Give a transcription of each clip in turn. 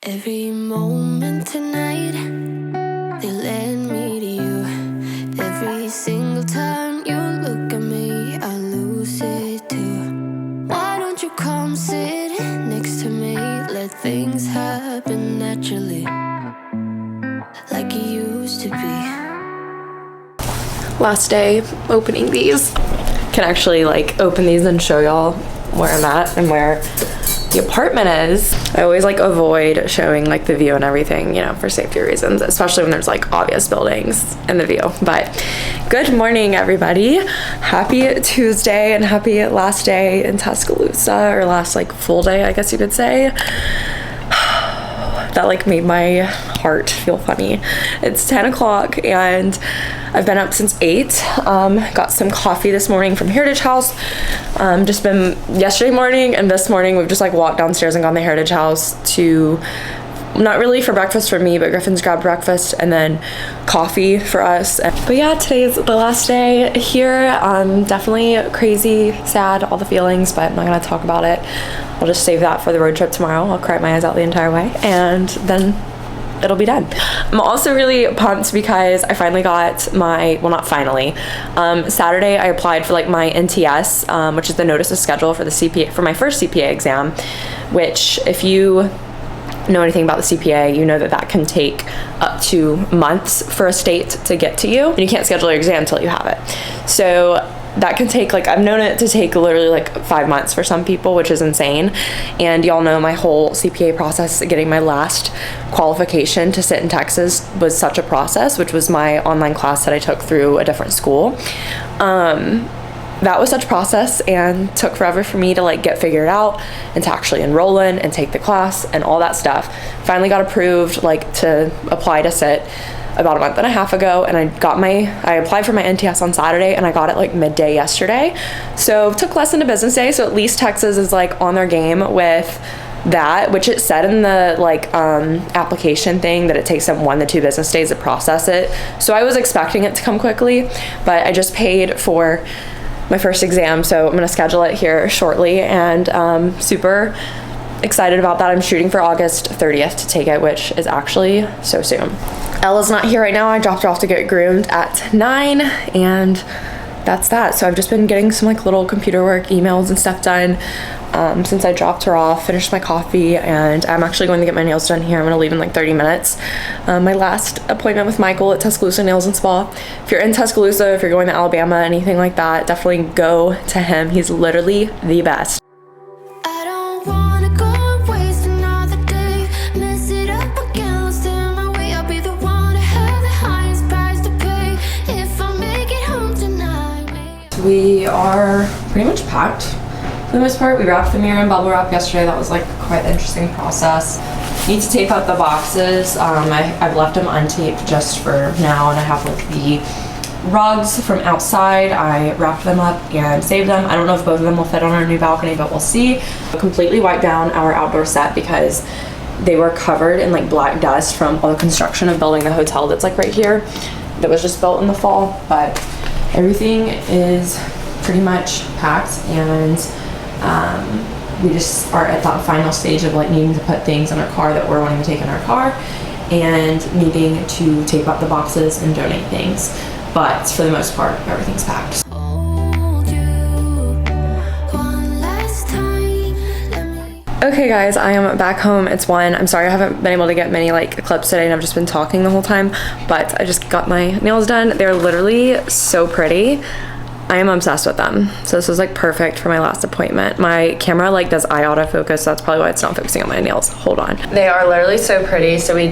Every moment tonight, they led me to you. Every single time you look at me, I lose it too. Why don't you come sit next to me? Let things happen naturally, like it used to be. Last day opening these. Can actually like open these and show y'all where I'm at and where the apartment is. I always like avoid showing like the view and everything, you know, for safety reasons, especially when there's like obvious buildings in the view. But good morning, everybody. Happy Tuesday and happy last day in Tuscaloosa, or last like full day, I guess you could say. That like made my heart feel funny. It's 10 o'clock and I've been up since 8. Got some coffee this morning from Heritage House. Just been yesterday morning and this morning we've just like walked downstairs and gone to the Heritage House to, not really for breakfast for me, but Griffin's grabbed breakfast and then coffee for us. But yeah, today's the last day here. Definitely crazy, sad, all the feelings, but I'm not gonna talk about it. I'll just save that for the road trip tomorrow. I'll cry my eyes out the entire way and then it'll be done. I'm also really pumped because I finally got my, well, not finally, Saturday I applied for like my NTS, which is the notice of schedule for the CPA, for my first CPA exam, which if you know anything about the CPA, you know that that can take up to months for a state to get to you, and you can't schedule your exam until you have it. So that can take, like, I've known it to take literally like 5 months for some people, which is insane. And y'all know my whole CPA process, getting my last qualification to sit in Texas was such a process, which was my online class that I took through a different school. That was such a process and took forever for me to like get figured out and to actually enroll in and take the class and all that stuff. Finally got approved like to apply to sit about a month and a half ago, and I applied for my NTS on Saturday and I got it like midday yesterday. So it took less than a business day, so at least Texas is like on their game with that, which it said in the like application thing that it takes them 1 to 2 business days to process it. So I was expecting it to come quickly, but I just paid for my first exam, so I'm gonna schedule it here shortly, and super excited about that. I'm shooting for August 30th to take it, which is actually so soon. Ella's not here right now. I dropped her off to get groomed at 9, and that's that. So I've just been getting some like little computer work, emails and stuff done since I dropped her off, finished my coffee, and I'm actually going to get my nails done here. I'm gonna leave in like 30 minutes. My last appointment with Michael at Tuscaloosa Nails and Spa. If you're in Tuscaloosa, if you're going to Alabama, anything like that, definitely go to him. He's literally the best. We are pretty much packed for the most part. We wrapped the mirror in bubble wrap yesterday. That was like quite an interesting process. Need to tape up the boxes. I've left them untaped just for now, and I have like the rugs from outside. I wrapped them up and saved them. I don't know if both of them will fit on our new balcony, but we'll see. Completely wiped down our outdoor set because they were covered in like black dust from all the construction of building the hotel that's like right here that was just built in the fall. But everything is pretty much packed, and we just are at that final stage of like needing to put things in our car that we're wanting to take in our car and needing to tape up the boxes and donate things. But for the most part, everything's packed. Okay guys, I am back home. It's 1. I'm sorry I haven't been able to get many like clips today, and I've just been talking the whole time, but I just got my nails done. They're literally so pretty. I am obsessed with them. So this was like perfect for my last appointment. My camera like does eye autofocus, so that's probably why it's not focusing on my nails. Hold on. They are literally so pretty. So we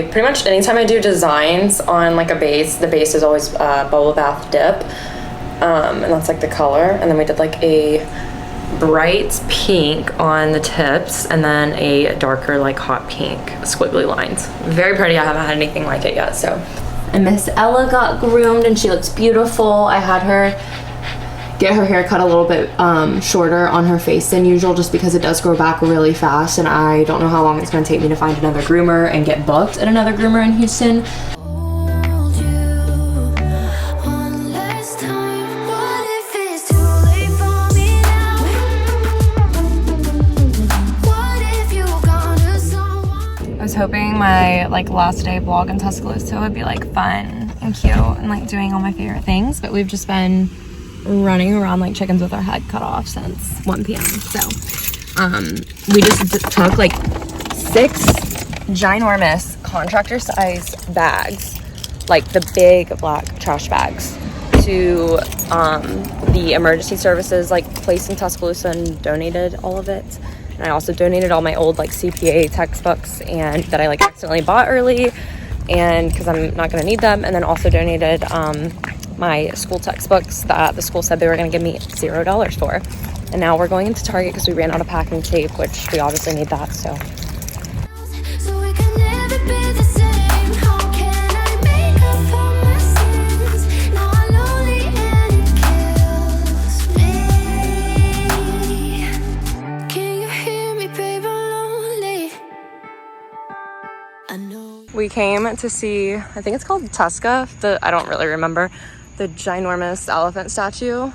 pretty much anytime I do designs on like a base, the base is always bubble bath dip, and that's like the color. And then we did like a bright pink on the tips, and then a darker like hot pink squiggly lines. Very pretty. I haven't had anything like it yet. So, and Miss Ella got groomed and she looks beautiful. I had her get her hair cut a little bit shorter on her face than usual, just because it does grow back really fast, and I don't know how long it's going to take me to find another groomer and get booked at another groomer in Houston. was hoping my like last day vlog in Tuscaloosa would be like fun and cute and like doing all my favorite things, but we've just been running around like chickens with our head cut off since 1 p.m. So we just took like 6 ginormous contractor size bags, like the big black trash bags, to the emergency services like place in Tuscaloosa and donated all of it. And I also donated all my old like CPA textbooks and that I like accidentally bought early, and because I'm not going to need them. And then also donated my school textbooks that the school said they were going to give me $0 for. And now we're going into Target because we ran out of packing tape, which we obviously need that. So we can never be the same. How can I make up for my sins? Now I'm lonely and it kills me. Can you hear me, babe? I'm lonely. I know. we came to see, I think it's called Tusca, I don't really remember, the ginormous elephant statue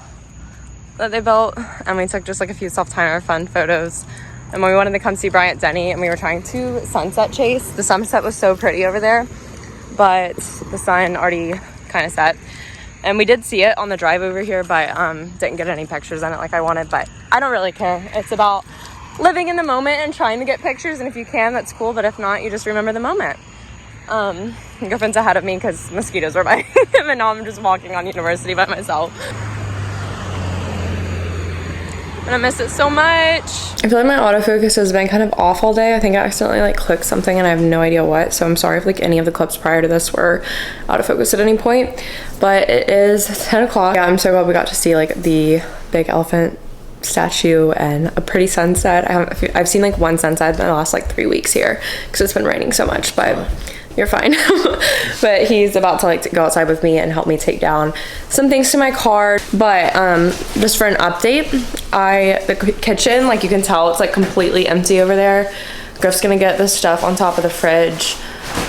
that they built, and we took just like a few self-timer fun photos. And when we wanted to come see Bryant Denny, and we were trying to sunset chase, the sunset was so pretty over there, but the sun already kind of set. And we did see it on the drive over here, but didn't get any pictures in it like I wanted. But I don't really care. It's about living in the moment and trying to get pictures, and if you can, that's cool, but if not, you just remember the moment. Griffin's ahead of me because mosquitoes were biting him, and now I'm just walking on University by myself. And I miss it so much. I feel like my autofocus has been kind of off all day. I think I accidentally like clicked something and I have no idea what, so I'm sorry if like any of the clips prior to this were autofocus at any point. But it is 10 o'clock. Yeah, I'm so glad we got to see like the big elephant statue and a pretty sunset. I've seen like one sunset in the last like 3 weeks here because it's been raining so much, but you're fine. But he's about to like go outside with me and help me take down some things to my car. But just for an update, the kitchen, like you can tell, it's like completely empty over there. Griff's gonna get this stuff on top of the fridge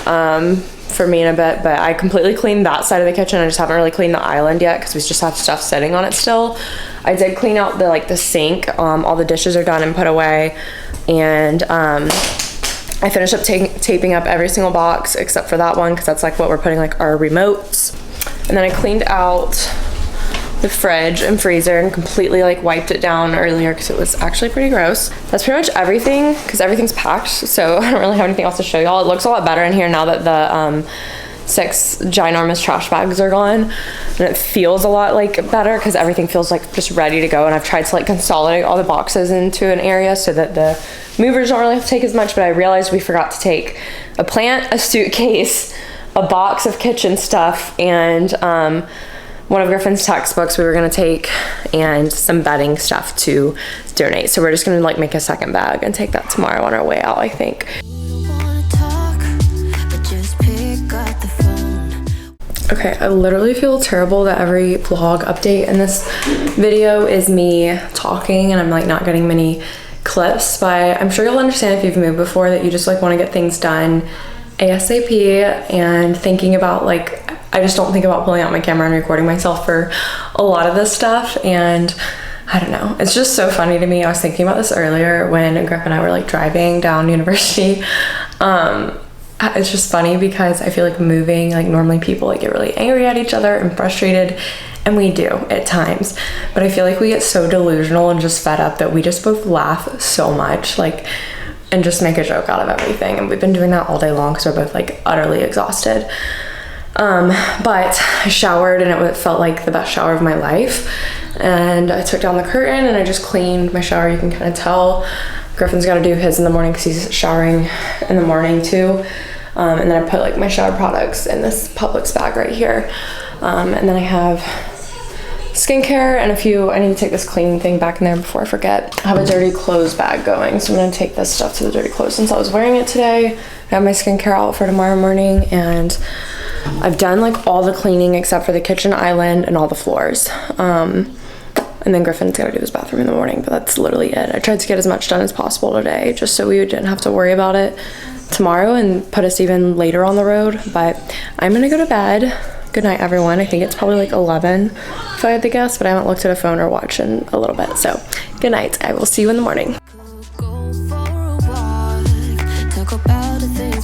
for me in a bit, but I completely cleaned that side of the kitchen. I just haven't really cleaned the island yet because we just have stuff sitting on it still. I did clean out the sink. All the dishes are done and put away, and I finished up taping up every single box except for that one because that's like what we're putting like our remotes. And then I cleaned out the fridge and freezer and completely like wiped it down earlier because it was actually pretty gross. That's pretty much everything because everything's packed, so I don't really have anything else to show y'all. It looks a lot better in here now that the 6 ginormous trash bags are gone, and it feels a lot like better because everything feels like just ready to go. And I've tried to like consolidate all the boxes into an area so that the movers don't really have to take as much, but I realized we forgot to take a plant, a suitcase, a box of kitchen stuff, and one of Griffin's textbooks we were gonna take, and some bedding stuff to donate. So we're just gonna like make a second bag and take that tomorrow on our way out, I think. Okay, I literally feel terrible that every vlog update in this video is me talking and I'm like not getting many clips, but I'm sure you'll understand if you've moved before that you just like want to get things done ASAP, and thinking about like, I just don't think about pulling out my camera and recording myself for a lot of this stuff. And I don't know, it's just so funny to me. I was thinking about this earlier when Griff and I were like driving down University. It's just funny because I feel like moving, like normally people like get really angry at each other and frustrated, and we do at times, but I feel like we get so delusional and just fed up that we just both laugh so much, like, and just make a joke out of everything. And we've been doing that all day long because we're both like utterly exhausted. But I showered and it felt like the best shower of my life, and I took down the curtain and I just cleaned my shower. You can kind of tell Griffin's got to do his in the morning because he's showering in the morning too. And then I put like my shower products in this Publix bag right here. And then I have skincare and I need to take this cleaning thing back in there before I forget. I have a dirty clothes bag going, so I'm gonna take this stuff to the dirty clothes since I was wearing it today. I have my skincare out for tomorrow morning, and I've done like all the cleaning except for the kitchen island and all the floors. And then Griffin's gotta do his bathroom in the morning, but that's literally it. I tried to get as much done as possible today just so we didn't have to worry about it tomorrow and put us even later on the road. But I'm gonna go to bed. Good night, everyone. I think it's probably like 11 if I had to guess, but I haven't looked at a phone or watch in a little bit. So good night. I will see you in the morning. Go for a walk, talk about the things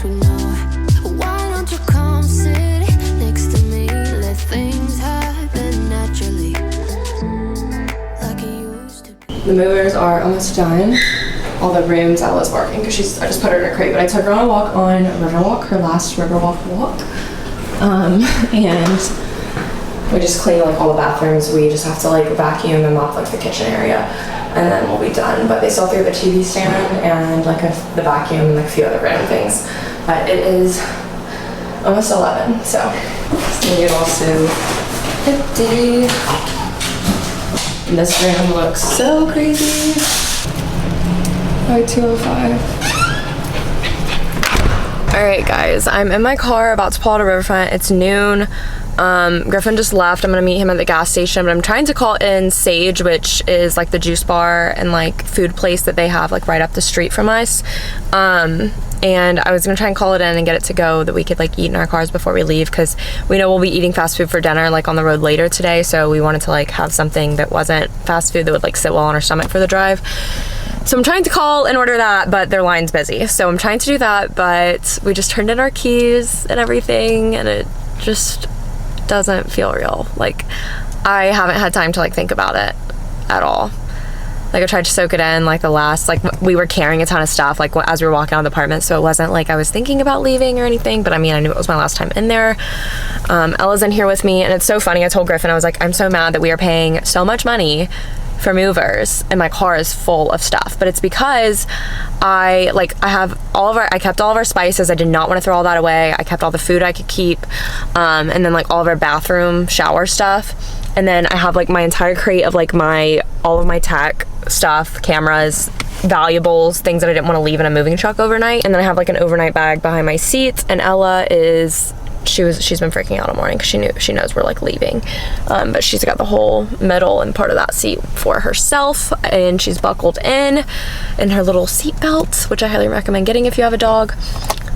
the movers are almost done. All the rooms, Ella's barking because I just put her in a crate, but I took her on a walk on Riverwalk, her last Riverwalk walk. And we just clean like all the bathrooms. We just have to like vacuum and mop like the kitchen area, and then we'll be done. But they still threw the TV stand and like the vacuum and like a few other random things. But it is almost 11, so just gonna get all so empty. And this room looks so crazy. By 2:05. All right, guys, I'm in my car about to pull out of Riverfront. It's noon. Griffin just left. I'm gonna meet him at the gas station, but I'm trying to call in Sage, which is like the juice bar and like food place that they have like right up the street from us. And I was gonna try and call it in and get it to go that we could like eat in our cars before we leave, because we know we'll be eating fast food for dinner like on the road later today, so we wanted to like have something that wasn't fast food that would like sit well on our stomach for the drive. So I'm trying to call and order that, but their line's busy. So I'm trying to do that, but we just turned in our keys and everything, and it just doesn't feel real. Like, I haven't had time to like think about it at all. Like, I tried to soak it in like we were carrying a ton of stuff like as we were walking out of the apartment, so it wasn't like I was thinking about leaving or anything, but I mean, I knew it was my last time in there. Ella's in here with me, and it's so funny. I told Griffin, I was like, I'm so mad that we are paying so much money for movers and my car is full of stuff, but it's because I kept all of our spices. I did not want to throw all that away. I kept all the food I could keep, and then like all of our bathroom shower stuff, and then I have like my entire crate of like all of my tech stuff, cameras, valuables, things that I didn't want to leave in a moving truck overnight, and then I have like an overnight bag behind my seat. And Ella she's been freaking out all morning because she knows we're like leaving, but she's got the whole middle and part of that seat for herself, and she's buckled in her little seat belt, which I highly recommend getting if you have a dog.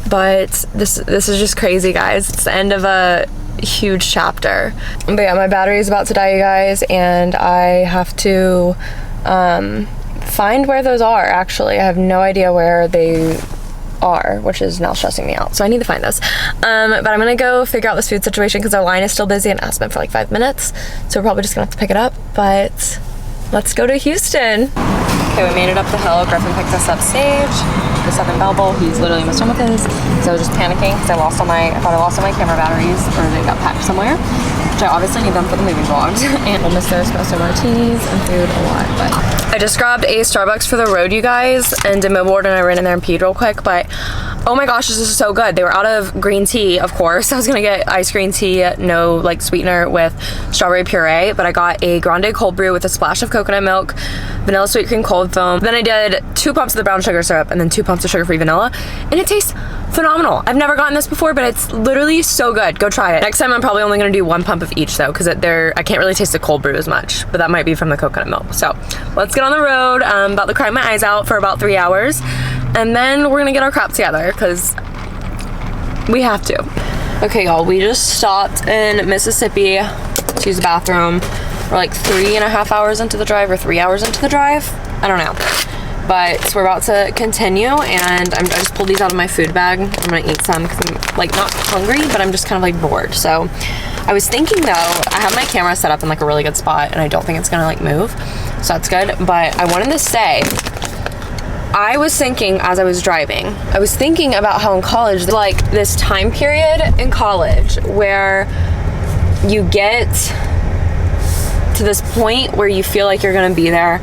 But this is just crazy, guys. It's the end of a huge chapter. But yeah, my battery is about to die, you guys, and I have to find where those are. Actually, I have no idea where they are, which is now stressing me out, so I need to find this. But I'm gonna go figure out this food situation because our line is still busy and it has been for like 5 minutes, so we're probably just gonna have to pick it up. But let's go to Houston. Okay, we made it up the hill. Griffin picked us up Sage, the Southern Belleville. He's literally almost done with his, so I was just panicking because I thought I lost all my camera batteries, or they got packed somewhere, which I obviously need them for the movie vlogs. And we'll miss their espresso martinis and food a lot. But I just grabbed a Starbucks for the road, you guys, and did my board, and I ran in there and peed real quick. But oh my gosh, this is so good. They were out of green tea, of course. I was gonna get iced green tea, no like sweetener, with strawberry puree, but I got a grande cold brew with a splash of coconut milk, vanilla sweet cream cold foam. Then I did 2 pumps of the brown sugar syrup and then 2 pumps of sugar-free vanilla, and it tastes phenomenal. I've never gotten this before, but it's literally so good. Go try it. Next time I'm probably only gonna do 1 pump of each though, because I can't really taste the cold brew as much, but that might be from the coconut milk. So let's get on the road. I'm about to cry my eyes out for about 3 hours, and then we're gonna get our crap together because we have to. Okay, y'all, we just stopped in Mississippi to use the bathroom. We're like 3.5 hours into the drive, or 3 hours into the drive. I don't know. But we're about to continue, and I just pulled these out of my food bag. I'm gonna eat some because I'm like not hungry, but I'm just kind of like bored. So I was thinking though, I have my camera set up in like a really good spot, and I don't think it's gonna like move, so that's good. But I wanted to say, I was thinking as I was driving, I was thinking about how in college, like this time period in college where you get to this point where you feel like you're gonna be there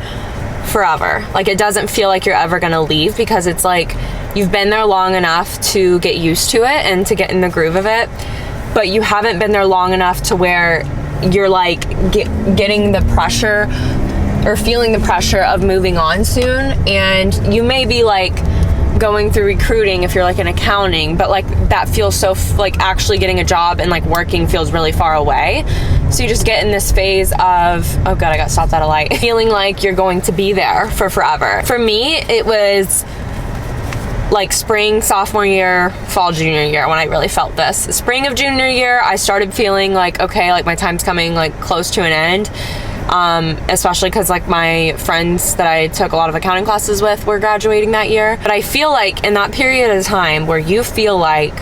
forever. Like, it doesn't feel like you're ever gonna leave, because it's like you've been there long enough to get used to it and to get in the groove of it, but you haven't been there long enough to where you're like getting the pressure or feeling the pressure of moving on soon. And you may be like going through recruiting if you're like in accounting, but like that feels so like actually getting a job and like working feels really far away. So you just get in this phase of, oh god, I got stopped at a light, feeling like you're going to be there for forever. For me, it was like spring sophomore year, fall junior year when I really felt this. Spring of junior year, I started feeling like, okay, like my time's coming like close to an end. Especially because like my friends that I took a lot of accounting classes with were graduating that year. But I feel like in that period of time where you feel like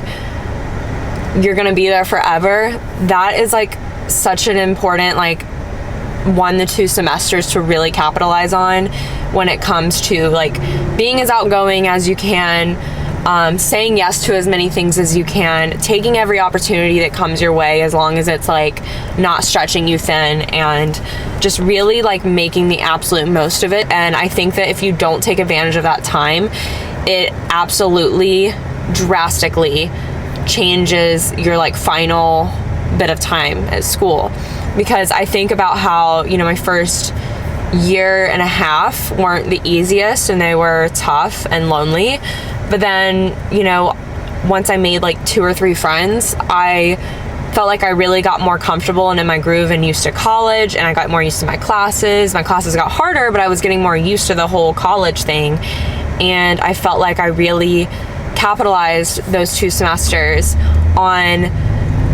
you're gonna be there forever, that is like such an important like the 2 semesters to really capitalize on when it comes to like being as outgoing as you can, saying yes to as many things as you can, taking every opportunity that comes your way as long as it's like not stretching you thin, and just really like making the absolute most of it. And I think that if you don't take advantage of that time, it absolutely drastically changes your like final bit of time at school. Because I think about how, you know, my first year and a half weren't the easiest, and they were tough and lonely. But then, you know, once I made like 2 or 3 friends, I felt like I really got more comfortable and in my groove and used to college, and I got more used to my classes. My classes got harder, but I was getting more used to the whole college thing. And I felt like I really capitalized those 2 semesters on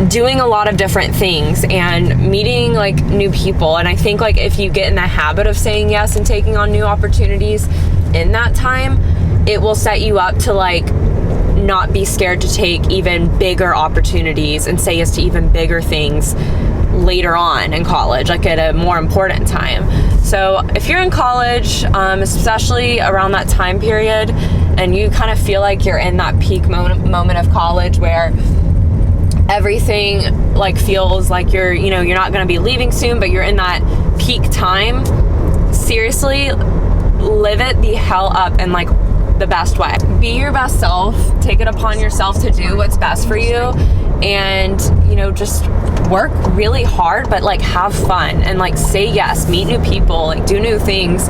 doing a lot of different things and meeting like new people. And I think like if you get in the habit of saying yes and taking on new opportunities in that time, it will set you up to like not be scared to take even bigger opportunities and say yes to even bigger things later on in college, like at a more important time. So if you're in college, especially around that time period, and you kind of feel like you're in that peak moment of college where everything like feels like you're not going to be leaving soon, but you're in that peak time, seriously, live it the hell up in like the best way. Be your best self, take it upon yourself to do what's best for you, and you know, just work really hard, but like have fun and like say yes, meet new people, like do new things.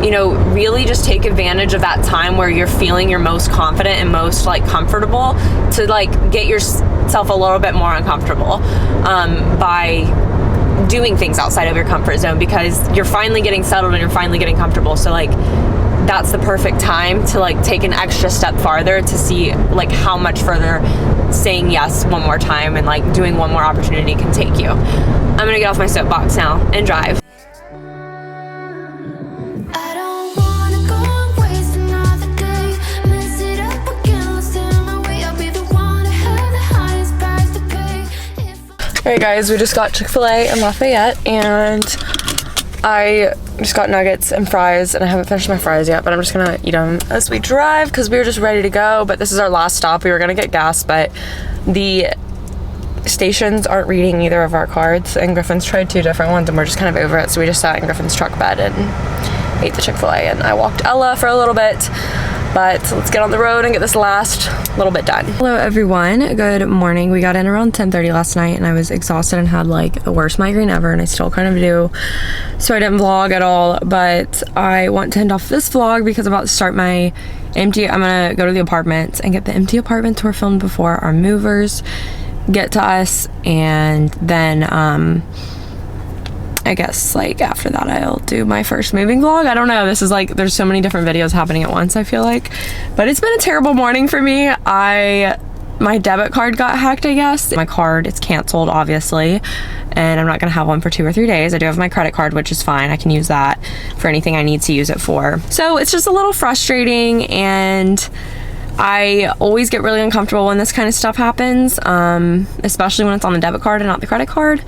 You know, really just take advantage of that time where you're feeling your most confident and most like comfortable to like get yourself a little bit more uncomfortable by doing things outside of your comfort zone, because you're finally getting settled and you're finally getting comfortable. So like that's the perfect time to like take an extra step farther to see like how much further saying yes one more time and like doing one more opportunity can take you. I'm gonna get off my soapbox now and drive. I don't wanna go waste another day, mess it up again, lost in my way. I'll be the one to have the highest price to pay. Alright guys, we just got Chick-fil-A in Lafayette, and I just got nuggets and fries, and I haven't finished my fries yet, but I'm just gonna eat them as we drive because we were just ready to go. But this is our last stop. We were gonna get gas, but the stations aren't reading either of our cards, and Griffin's tried 2 different ones and we're just kind of over it, so we just sat in Griffin's truck bed and ate the Chick-fil-A, and I walked Ella for a little bit. But let's get on the road and get this last little bit done. Hello everyone, good morning. We got in around 10:30 last night, and I was exhausted and had like the worst migraine ever, and I still kind of do, so I didn't vlog at all. But I want to end off this vlog because I'm about to start my I'm gonna go to the apartment and get the empty apartment tour filmed before our movers get to us, and then I guess like after that I'll do my first moving vlog. I don't know, this is like there's so many different videos happening at once, I feel like. But it's been a terrible morning for me. My debit card got hacked, I guess. My card, it's canceled obviously, and I'm not gonna have one for 2 or 3 days. I do have my credit card, which is fine. I can use that for anything I need to use it for. So it's just a little frustrating, and I always get really uncomfortable when this kind of stuff happens, especially when it's on the debit card and not the credit card.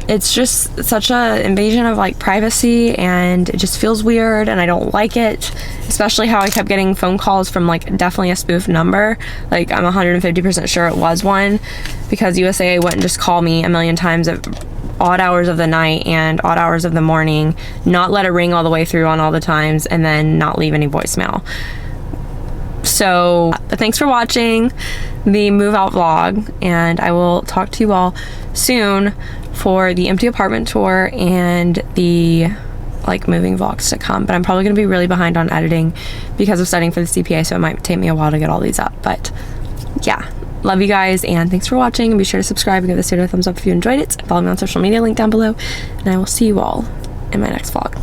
It's just such a invasion of like privacy, and it just feels weird, and I don't like it, especially how I kept getting phone calls from like definitely a spoof number. Like I'm 150% sure it was one, because USAA wouldn't just call me a million times at odd hours of the night and odd hours of the morning, not let it ring all the way through on all the times, and then not leave any voicemail. So thanks for watching the move out vlog, and I will talk to you all soon for the empty apartment tour and the like moving vlogs to come. But I'm probably gonna be really behind on editing because of studying for the CPA, so it might take me a while to get all these up. But yeah, love you guys, and thanks for watching, and be sure to subscribe and give this video a thumbs up if you enjoyed it. Follow me on social media, link down below, and I will see you all in my next vlog.